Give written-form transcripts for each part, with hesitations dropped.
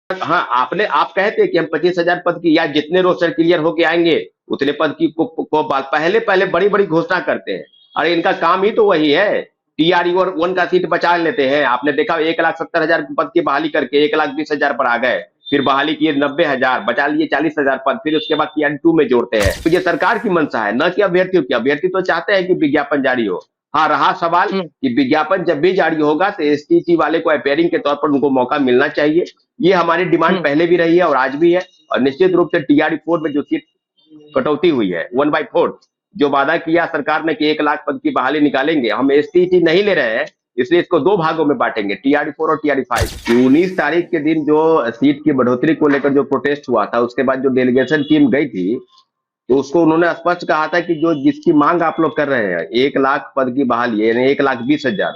हाँ, आप कहते कि हम 25,000 पद की या जितने रोस्टर क्लियर होके आएंगे उतने पद की को पहले पहले बड़ी बड़ी घोषणा करते हैं। अरे इनका काम ही तो वही है। टीआरई और वन का सीट बचा लेते हैं। आपने देखा 1,70,000 पद की बहाली करके 1,20,000 पर आ गए। फिर बहाली किए 90,000, बचा लिए 40,000 पद, फिर उसके बाद टीआरई 2 में जोड़ते हैं। तो ये सरकार की मंशा है, न कि अभ्यर्थियों की। अभ्यर्थी तो चाहते हैं कि विज्ञापन जारी हो। हाँ, रहा सवाल कि विज्ञापन जब भी जारी होगा तो एसटीटी वाले को अपेयरिंग के तौर पर उनको मौका मिलना चाहिए। ये हमारी डिमांड पहले भी रही है और आज भी है। और निश्चित रूप से टीआरई 4 में जो सीट कटौती हुई है 1/4, जो वादा किया सरकार ने कि 1 लाख पद की बहाली निकालेंगे, हम एसटीटी नहीं ले रहे हैं, इसलिए इसको 2 भागों में बांटेंगे, टीआरई 4 और टीआरई 5। 19 तारीख के दिन जो सीट की बढ़ोतरी को लेकर जो प्रोटेस्ट हुआ था, उसके बाद जो डेलीगेशन टीम गई थी, तो उसको उन्होंने स्पष्ट कहा था कि जो जिसकी मांग आप लोग कर रहे हैं 1 लाख पद की बहाली, यानी 1,20,000,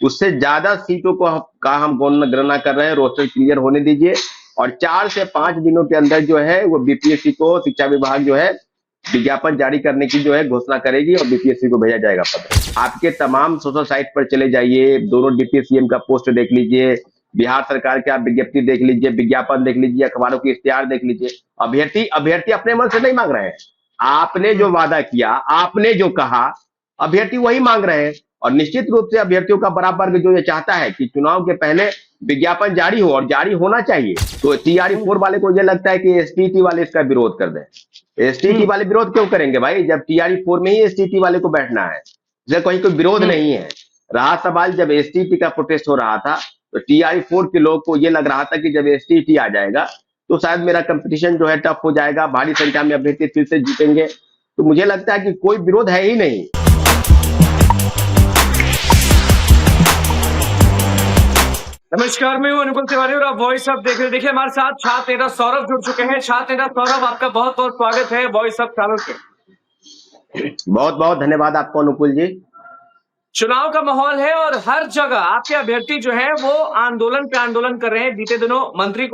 उससे ज्यादा सीटों का हम गणना कर रहे हैं। रोस्टर क्लियर होने दीजिए और 4 से 5 दिनों के अंदर जो है वो बीपीएससी को, शिक्षा विभाग जो है विज्ञापन जारी करने की जो है घोषणा करेगी और बीपीएससी को भेजा जाएगा पत्र। आपके तमाम सोशल साइट पर चले जाइए, दोनों डिप्टी सीएम का पोस्ट देख लीजिए, बिहार सरकार की आप विज्ञप्ति देख लीजिए, विज्ञापन देख लीजिए, अखबारों की इश्तिहार देख लीजिए। अभ्यर्थी अभ्यर्थी अपने मन से नहीं मांग रहे हैं। आपने जो वादा किया, आपने जो कहा, अभ्यर्थी वही मांग रहे हैं। और निश्चित रूप से अभ्यर्थियों का बड़ा वर्ग जो ये चाहता है कि चुनाव के पहले विज्ञापन जारी हो और जारी होना चाहिए। तो टीआरई 4 वाले को ये लगता है कि एसटीटी वाले इसका विरोध कर दें। एसटीटी वाले विरोध क्यों करेंगे भाई, जब टीआरई 4 में ही एसटीटी वाले को बैठना है, जब कहीं कोई विरोध नहीं है। रहा सवाल जब एसटीटी का प्रोटेस्ट हो रहा था तो टीआरई 4 के लोग को ये लग रहा था कि जब एसटीटी आ जाएगा तो शायद मेरा कंपटीशन जो है टफ हो जाएगा, भारी संख्या में अभ्यर्थी फिर से जीतेंगे। तो मुझे लगता है कि कोई विरोध है ही नहीं। नमस्कार, मैं हूं अनुकुल तिवारी और आप वॉइस ऑफ देख रहे हैं। देखिए हमारे साथ छात्र नेता सौरभ जुड़ चुके हैं। छात्र नेता सौरभ, आपका बहुत बहुत स्वागत है वॉइस ऑफ चैनल पे। बहुत बहुत धन्यवाद आपको अनुकुल जी। चुनाव का माहौल है और हर जगह आपके अभ्यर्थी जो है वो आंदोलन पे आंदोलन कर रहे हैं। बीते दिनों मंत्री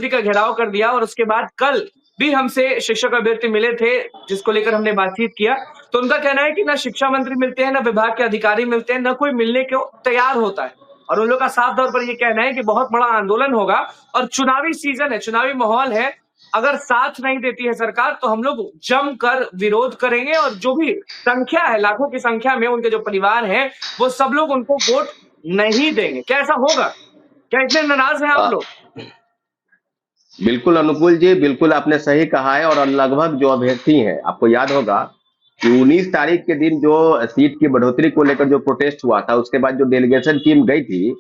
का घेराव कर दिया और उसके बाद कल भी हमसे शिक्षक अभ्यर्थी मिले थे, जिसको लेकर हमने बातचीत किया। तो उनका कहना है कि ना शिक्षा मंत्री मिलते हैं, ना विभाग के अधिकारी मिलते हैं, ना कोई मिलने को तैयार होता है। और उन लोग का साफ तौर पर ये कहना है कि बहुत बड़ा आंदोलन होगा और चुनावी सीजन है, चुनावी माहौल है। अगर साथ नहीं देती है सरकार तो हम लोग जमकर विरोध करेंगे और जो भी संख्या है, लाखों की संख्या में उनके जो परिवार हैं, वो सब लोग उनको वोट नहीं देंगे। क्या ऐसा होगा? क्या इतने नाराज हैं आप लोग? बिल्कुल अनुकुल जी, बिल्कुल आपने सही कहा है। और लगभग जो अभ्यर्थी हैं, आपको याद होगा कि 19 तारीख के दिन जो सीट की बढ़ोतरी को लेकर जो प्रोटेस्ट हुआ था, उसके बाद जो डेलीगेशन टीम गई थी,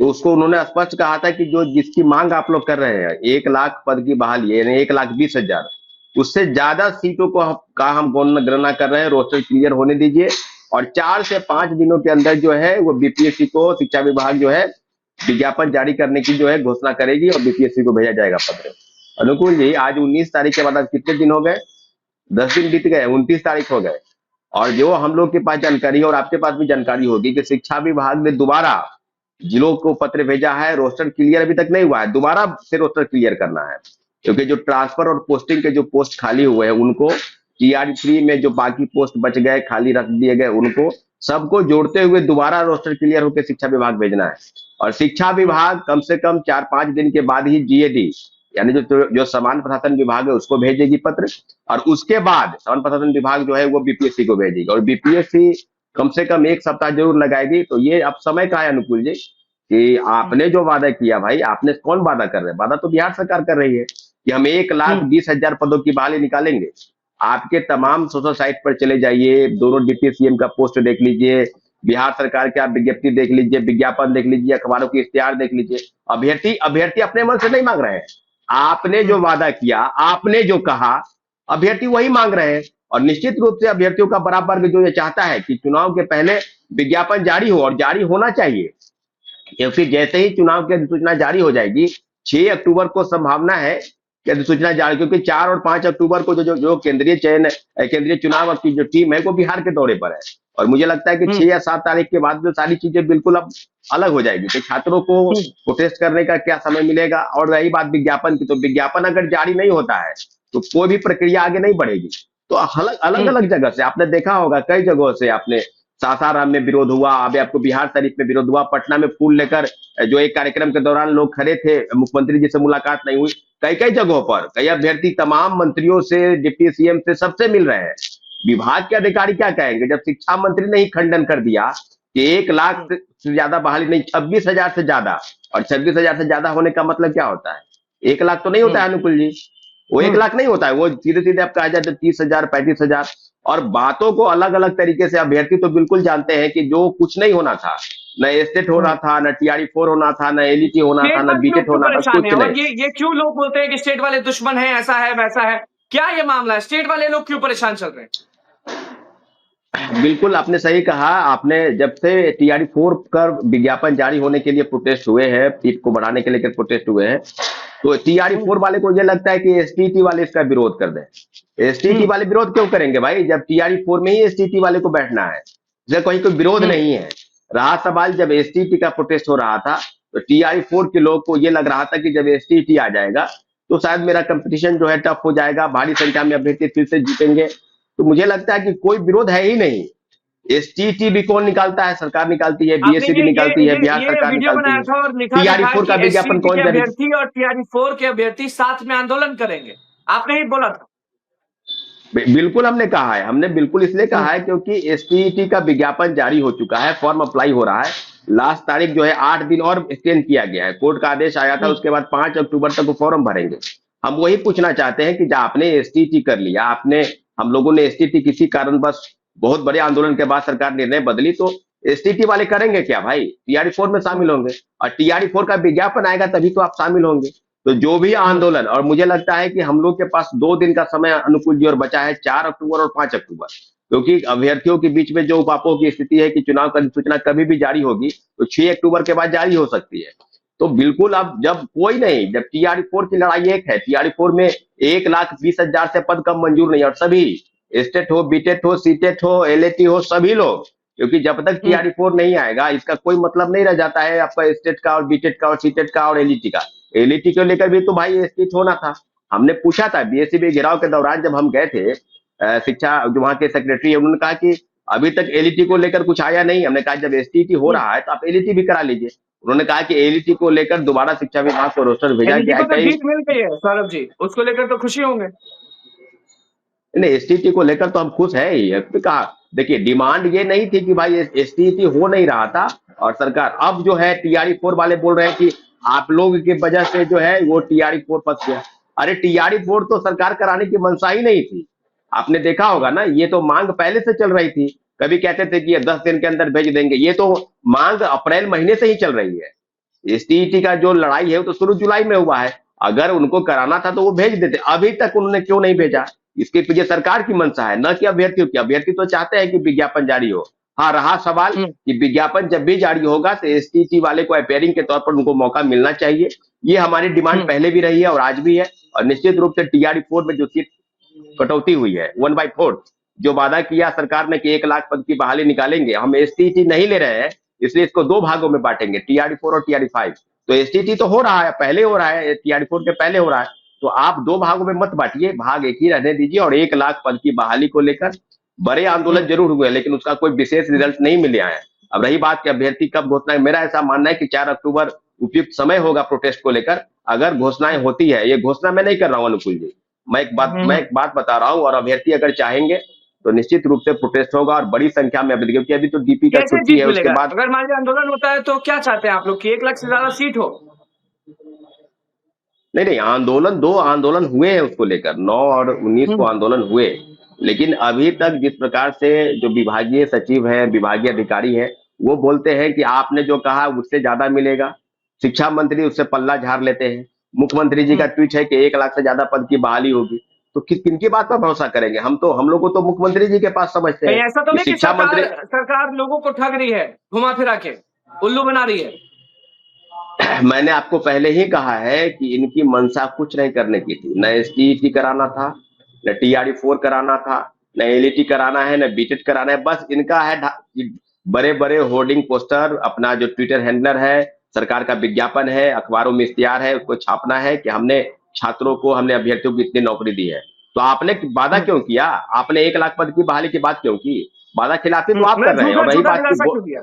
तो उसको उन्होंने स्पष्ट कहा था कि जो जिसकी मांग आप लोग कर रहे हैं 1 लाख पद की बहाली, यानी 1,20,000, उससे ज्यादा सीटों का हम गणना कर रहे हैं। रोस्टर क्लियर होने दीजिए और 4 से 5 दिनों के अंदर जो है वो बीपीएससी को, शिक्षा विभाग जो है विज्ञापन जारी करने की जो है घोषणा करेगी और बीपीएससी को भेजा जाएगा पत्र। अनुकुल जी, आज 19 तारीख के बाद अब कितने दिन हो गए? 10 दिन बीत गए, 29 तारीख हो गए। और जो हम लोग के पास जानकारी है और आपके पास भी जानकारी होगी कि शिक्षा विभाग ने दोबारा जिलों को पत्र भेजा है। रोस्टर क्लियर अभी तक नहीं हुआ है, दोबारा से रोस्टर क्लियर करना है, क्योंकि जो ट्रांसफर और पोस्टिंग के जो पोस्ट खाली हुए हैं उनको, टीआरई 3 में जो बाकी पोस्ट बच गए, खाली रख दिए गए, उनको सबको जोड़ते हुए दोबारा रोस्टर क्लियर होकर शिक्षा विभाग भेजना है। और शिक्षा विभाग कम से कम 4-5 दिन के बाद ही जीएडी, यानी जो सामान्य प्रशासन विभाग है उसको भेजेगी पत्र, और उसके बाद सामान्य प्रशासन विभाग जो है वो बीपीएससी को भेजेगी और बीपीएससी कम से कम 1 सप्ताह जरूर लगाएगी। तो ये अब समय का है अनुकुल जी कि आपने जो वादा किया, भाई आपने कौन वादा कर रहे हैं? वादा तो बिहार सरकार कर रही है कि हम 1,20,000 पदों की बहाली निकालेंगे। आपके तमाम सोशल साइट पर चले जाइए, दोनों डिप्टी सीएम का पोस्ट देख लीजिए, बिहार सरकार की आप विज्ञप्ति देख लीजिए, विज्ञापन देख लीजिए, अखबारों की इश्तिहार देख लीजिए। अभ्यर्थी अभ्यर्थी अपने मन से नहीं मांग रहे हैं। आपने जो वादा किया, आपने जो कहा, अभ्यर्थी वही मांग रहे हैं। और निश्चित रूप से अभ्यर्थियों का बड़ा वर्ग जो ये चाहता है कि चुनाव के पहले विज्ञापन जारी हो और जारी होना चाहिए, क्योंकि जैसे ही चुनाव की अधिसूचना जारी हो जाएगी, 6 अक्टूबर को संभावना है कि अधिसूचना जारी, क्योंकि 4 और 5 अक्टूबर को जो केंद्रीय चुनाव की जो टीम है वो बिहार के दौरे पर है। और मुझे लगता है कि 6 या 7 तारीख के बाद जो सारी चीजें बिल्कुल अब अलग हो जाएगी कि छात्रों को प्रोटेस्ट करने का क्या समय मिलेगा। और रही बात विज्ञापन की, तो विज्ञापन अगर जारी नहीं होता है तो कोई भी प्रक्रिया आगे नहीं बढ़ेगी। तो अलग अलग जगह से आपने देखा होगा, कई जगहों से आपने सासाराम में विरोध हुआ, अभी आपको बिहार शरीफ में विरोध हुआ, पटना में फूल लेकर जो एक कार्यक्रम के दौरान लोग खड़े थे, मुख्यमंत्री जी से मुलाकात नहीं हुई। कई कई जगहों पर कई अभ्यर्थी तमाम मंत्रियों से, डिप्टी सीएम से, सबसे मिल रहे हैं। विभाग के अधिकारी क्या कहेंगे जब शिक्षा मंत्री ने ही खंडन कर दिया कि 1 लाख से ज्यादा बहाली नहीं, 26,000 से ज्यादा। और 26,000 से ज्यादा होने का मतलब क्या होता है? 1 लाख तो नहीं होता है अनुकुल जी, वो 1 लाख नहीं होता है, वो सीधे सीधे आप कहा जाए तो 30,000, 35,000। और बातों को अलग अलग तरीके से अभ्यर्थी तो बिल्कुल जानते हैं कि जो कुछ नहीं होना था, न एस्टेट होना था, न TRE4 होना था, न एलईटी होना था, स्टेट न वाले लोग बीटेट क्यों होना था, परेशान है? कुछ और नहीं। ये क्यों लोग बोलते हैं कि स्टेट वाले दुश्मन है, ऐसा है वैसा है? क्या ये मामला है? स्टेट वाले लोग क्यों परेशान चल रहे हैं? बिल्कुल आपने सही कहा। आपने जब से TRE4 का विज्ञापन जारी होने के लिए प्रोटेस्ट हुए हैं, सीट को बढ़ाने के लेकर प्रोटेस्ट हुए हैं, तो TRE4 वाले को ये लगता है कि STT वाले इसका विरोध कर दें। STT वाले विरोध क्यों करेंगे भाई, जब TRE4 में ही STT वाले को बैठना है, जब कहीं कोई विरोध नहीं है। रहा सवाल जब STT का प्रोटेस्ट हो रहा था, तो TRE4 के लोग को ये लग रहा था कि जब STT आ जाएगा तो शायद मेरा कंपटीशन जो है टफ हो जाएगा, भारी संख्या में अभ्यर्थी फिर से जीतेंगे। तो मुझे लगता है कि कोई विरोध है ही नहीं। STT भी कौन निकालता है? सरकार निकालती है, आपने BSC भी निकालती है, बिहार ये सरकार वीडियो निकालती बनाया है। था और लिखा भी था TRE4 का कि विज्ञापन SCT के कौन जारी? अभ्यर्थी और TRE4 के अभ्यर्थी साथ में आंदोलन करेंगे, आपने ही बोला था। बिल्कुल हमने कहा है, हमने बिल्कुल इसलिए कहा है क्योंकि STT का विज्ञापन जारी हो चुका है, फॉर्म अप्लाई हो रहा है। लास्ट तारीख जो है 8 दिन और एक्सटेंड किया गया है, कोर्ट का आदेश आया था, उसके बाद 5 अक्टूबर तक वो फॉर्म भरेंगे। हम वही पूछना चाहते हैं कि जब आपने STT कर लिया, आपने, हम लोगों ने STT किसी कारणवश बहुत बड़े आंदोलन के बाद सरकार निर्णय बदली, तो STT वाले करेंगे क्या भाई? TRE4 में शामिल होंगे, और TRE4 का विज्ञापन आएगा तभी तो आप शामिल होंगे। तो जो भी आंदोलन, और मुझे लगता है कि हम लोग के पास 2 दिन का समय अनुकूल जी और बचा है, 4 अक्टूबर और 5 अक्टूबर, क्योंकि अभ्यर्थियों के बीच में जो उपापों की स्थिति है कि चुनाव का सूचना कभी भी जारी होगी तो 6 अक्टूबर के बाद जारी हो सकती है। तो बिल्कुल अब जब कोई नहीं, जब TRE4 की लड़ाई एक है, TRE4 में 1,20,000 से पद कम मंजूर नहीं, और सभी स्टेट हो, बीटेट हो, सीटेट हो, LAT हो, सभी लोग, क्योंकि जब तक TRE4 नहीं आएगा इसका कोई मतलब नहीं रह जाता है आपका स्टेट का और बीटेट का और सीटेट का और LET का। LET को लेकर भी तो भाई STT होना था। हमने पूछा था BSC में घेराव के दौरान, जब हम गए थे, शिक्षा जो वहां के सेक्रेटरी है, उन्होंने कहा कि अभी तक LET को लेकर कुछ आया नहीं। हमने कहा जब STT हो रहा है तो आप LET भी करा लीजिए। उन्होंने कहा कि LET को लेकर दोबारा शिक्षा विभाग को रोस्टर भेजा LET गया है। को तो कई जीत मिल गई है सौरभ जी, उसको लेकर तो खुशी होंगे। नहीं, STT को लेकर तो हम खुश है ही। कहा देखिए, डिमांड ये नहीं थी कि भाई STT हो नहीं रहा था, और सरकार अब जो है TRE4 वाले बोल रहे हैं कि आप लोग की वजह से जो है वो TRE4 फंस गया। अरे TRE4 तो सरकार कराने की मंशा ही नहीं थी। आपने देखा होगा ना, ये तो मांग पहले से चल रही थी। कभी कहते थे कि ये 10 दिन के अंदर भेज देंगे, ये तो मांग अप्रैल महीने से ही चल रही है। STT का जो लड़ाई है वो तो शुरू जुलाई में हुआ है। अगर उनको कराना था तो वो भेज देते, अभी तक उन्होंने क्यों नहीं भेजा? इसके पीछे सरकार की मंशा है, न कि अभ्यर्थियों की। अभ्यर्थी तो चाहते हैं कि विज्ञापन जारी हो। हाँ, रहा सवाल कि विज्ञापन जब भी जारी होगा तो STT वाले को अपेयरिंग के तौर पर उनको मौका मिलना चाहिए। ये हमारी डिमांड पहले भी रही है और आज भी है। और निश्चित रूप से TRE4 में जो सीट कटौती हुई है 1/4, जो वादा किया सरकार ने कि 1 लाख पद की बहाली निकालेंगे, हम STT नहीं ले रहे हैं, इसलिए इसको 2 भागों में बांटेंगे, TRE4 और TRE5। तो STT तो हो रहा है, पहले हो रहा है, TRE4 के पहले हो रहा है। तो आप 2 भागों में मत बांटिए, भाग एक ही रहने दीजिए। और 1 लाख पद की बहाली को लेकर बड़े आंदोलन जरूर हुए, लेकिन उसका कोई विशेष रिजल्ट नहीं मिले आए। अब रही बात कि अभ्यर्थी कब घोषणा, मेरा ऐसा मानना है कि 4 अक्टूबर उपयुक्त समय होगा प्रोटेस्ट को लेकर। अगर घोषणाएं होती है, ये घोषणा मैं नहीं कर रहा हूं अनुकूल जी, मैं एक बात बता रहा हूं, और अभ्यर्थी अगर चाहेंगे तो निश्चित रूप से प्रोटेस्ट होगा और बड़ी संख्या में अभ्यर्थी, क्योंकि अभी तो DP का कैसे छुट्टी जीत है, उसके मिलेगा? बाद अगर मान लीजिए आंदोलन होता है तो क्या चाहते हैं आप लोग कि 1 लाख से ज्यादा सीट हो? नहीं नहीं, आंदोलन 2 आंदोलन हुए हैं उसको लेकर, 9 और 19 को आंदोलन हुए। लेकिन अभी तक जिस प्रकार से जो विभागीय सचिव है, विभागीय अधिकारी है, वो बोलते हैं कि आपने जो कहा उससे ज्यादा मिलेगा। शिक्षा मंत्री उससे पल्ला झाड़ लेते हैं। मुख्यमंत्री जी का ट्वीट है कि 1 लाख से ज्यादा पद की बहाली होगी। तो किनकी बात पर भरोसा करेंगे? हम लोग को तो मुख्यमंत्री जी के पास समझते कहीं हैं ऐसा तो कि नहीं कि शिक्षा मंत्री। सरकार लोगों को ठग रही है, घुमा फिरा के उल्लू बना रही है? मैंने आपको पहले ही कहा है कि इनकी मंशा कुछ नहीं करने की थी। न STT कराना था, न TRE4 कराना था, न LET कराना है, न BTET कराना है। बस इनका है बड़े बड़े होर्डिंग पोस्टर, अपना जो ट्विटर हैंडलर है, सरकार का विज्ञापन है, अखबारों में इश्तिहार है, उसको छापना है कि हमने छात्रों को, हमने अभ्यर्थियों को इतनी नौकरी दी है। तो आपने वादा क्यों किया? आपने 1 लाख पद की बहाली की बात क्यों की? वादा खिलाफी तो आप मैं कर रहे हैं। झूठा और रही झूठा बात दिलासा की क्यों दिया?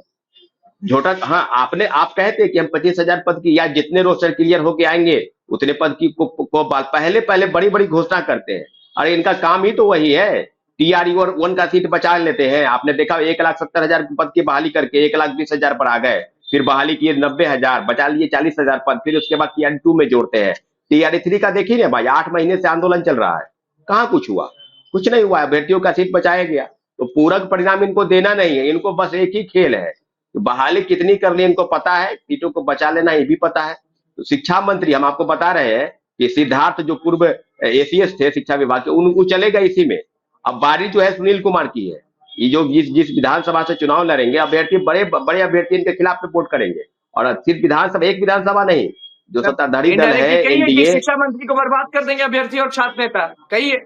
झोटा, हाँ आपने आप कहते कि हम 25,000 पद की या जितने रोस्टर क्लियर होके आएंगे उतने पद की पहले पहले बड़ी बड़ी घोषणा करते हैं। अरे इनका काम ही तो वही है, टीआरई और वन का सीट बचा लेते हैं। आपने देखा 1,70,000 पद की बहाली करके 1,20,000 पर आ गए, फिर बहाली किए 90,000, बचा लिए 40,000 पद, फिर उसके बाद टीआरई 2 में जोड़ते हैं। टीआरई 3 का देखिए ना भाई, 8 महीने से आंदोलन चल रहा है, कहाँ कुछ हुआ? कुछ नहीं हुआ, अभ्यर्थियों का सीट बचाया गया। तो पूरक परिणाम इनको देना नहीं है, इनको बस एक ही खेल है, तो बहाली कितनी कर ली इनको पता है, सीटों को बचा लेना ये भी पता है। तो शिक्षा मंत्री हम आपको बता रहे हैं कि सिद्धार्थ जो पूर्व एसीएस थे शिक्षा विभाग के, उनको चलेगा इसी में। अब बारी जो है सुनील कुमार की है। ये जो जिस जिस विधानसभा से चुनाव लड़ेंगे अभ्यर्थी, बड़े बड़े अभ्यर्थी इनके खिलाफ वोट करेंगे। और सिर्फ विधानसभा, एक विधानसभा नहीं, जो सत्ताधारी दल है इनडायरेक्टली कही है कि एनडीए। शिक्षा मंत्री को बर्बाद कर देंगे अभ्यर्थी और छात्र नेता, कही है।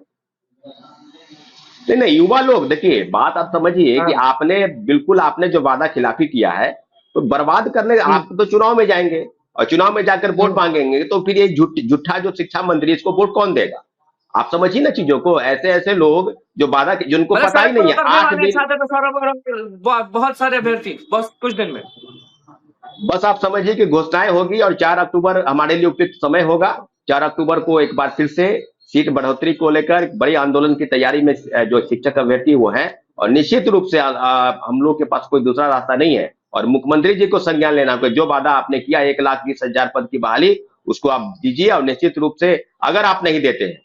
नहीं नहीं, युवा लोग देखिए, बात आप समझिए कि हाँ। आपने बिल्कुल आपने जो वादा खिलाफी किया है, तो बर्बाद करने आप तो चुनाव में जाएंगे और चुनाव में जाकर वोट मांगेंगे, तो फिर ये झूठा जो शिक्षा मंत्री, इसको वोट कौन देगा? आप समझिए ना चीजों को। ऐसे ऐसे लोग जो वादा, जिनको मतलब पता ही सड़क पर नहीं है, उतरने 8 वाले दिन छात्र तो सौरभ और बहुत सारे अभ्यर्थी बस कुछ दिन में। बस आप समझिए कि घोषणाएं होगी और 4 अक्टूबर हमारे लिए उपयुक्त समय होगा। 4 अक्टूबर को एक बार फिर से सीट बढ़ोतरी को लेकर बड़ी आंदोलन की तैयारी में जो शिक्षक अभ्यर्थी वो हैं, और निश्चित रूप से हम लोग के पास कोई दूसरा रास्ता नहीं है। और मुख्यमंत्री जी को संज्ञान लेना कि जो वादा आपने किया 1,20,000 पद की बहाली, उसको आप दीजिए। और निश्चित रूप से अगर आप नहीं देते हैं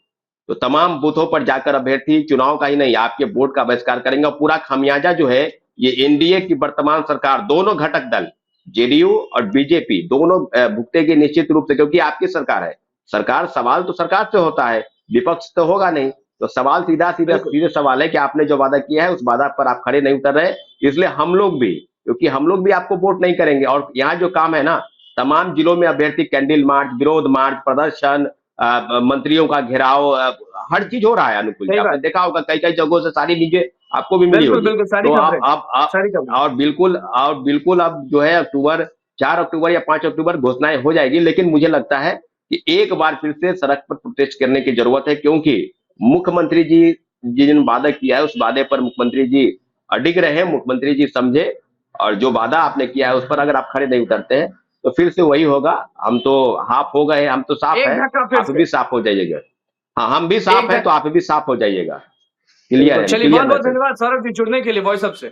तो तमाम बूथों पर जाकर अभ्यर्थी चुनाव का ही नहीं, आपके वोट का बहिष्कार करेंगे। और पूरा खामियाजा जो है ये एनडीए की वर्तमान सरकार, दोनों घटक दल जेडीयू और बीजेपी दोनों भुगतेगी निश्चित रूप से, क्योंकि आपकी सरकार है। सरकार, सवाल तो सरकार से होता है, विपक्ष तो होगा नहीं। तो सवाल सीधा सीधा बिल्कुल सीधे सवाल है कि आपने जो वादा किया है उस वादा पर आप खड़े नहीं उतर रहे। इसलिए हम लोग भी, क्योंकि हम लोग भी आपको वोट नहीं करेंगे। और यहाँ जो काम है ना, तमाम जिलों में अभ्यर्थी कैंडल मार्च, विरोध मार्च, प्रदर्शन, मंत्रियों का घेराव, हर चीज हो रहा है अनुकूल जी। सही आपने बात। देखा होगा कई कई जगहों से सारी न्यूजें आपको भी मिली बिल्कुल होगी। बिल्कुल सारी तो खबरें, आप सारी खबरें। और बिल्कुल अब जो है अक्टूबर, 4 अक्टूबर या 5 अक्टूबर घोषणाएं हो जाएगी। लेकिन मुझे लगता है कि एक बार फिर से सड़क पर प्रोटेस्ट करने की जरूरत है, क्योंकि मुख्यमंत्री जी जिन वादा किया है उस वादे पर मुख्यमंत्री जी अडिग रहे, मुख्यमंत्री जी समझे। और जो वादा आपने किया है उस पर अगर आप खड़े नहीं उतरते हैं तो फिर से वही होगा। हम तो हाफ हो गए, हम तो साफ एक है, धक्का फिर आप से, भी साफ हो जाइएगा। हाँ हम भी एक साफ है, तो धक्का। आप भी साफ हो जाइएगा। बिल्कुल, क्लियर है, चलिए क्लियर बहुत बहुत मैसेज। धन्यवाद सौरभ जी जुड़ने के लिए वॉइस अप से।